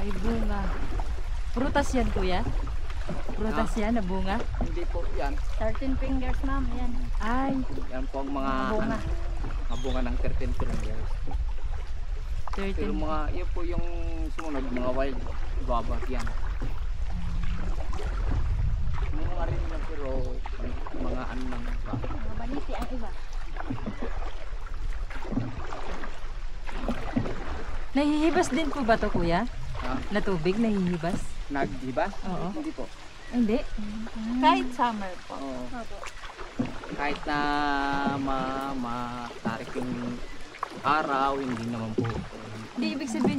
May bunga. Prutas yan, kuya? Prutas yan na bunga? Hindi po yan. 13 fingers, ma'am. Yan. Ay, Yan po ang mga Bunga. mga bunga ng 13 fingers. Pero 13. mga, yun po yung sumunod, mga wild guava yan. Mga rin na pero mga ano lang ba? Mga baniti ang iba. Nahihibas din po ba to, kuya? Ha? Na tubig, nahihibas? Nagdiba? Oo. Hindi po. Hindi. Kahit summer po. Oo. Opo. Kahit na matarik yung araw, hindi naman po. Hindi ibig sabihin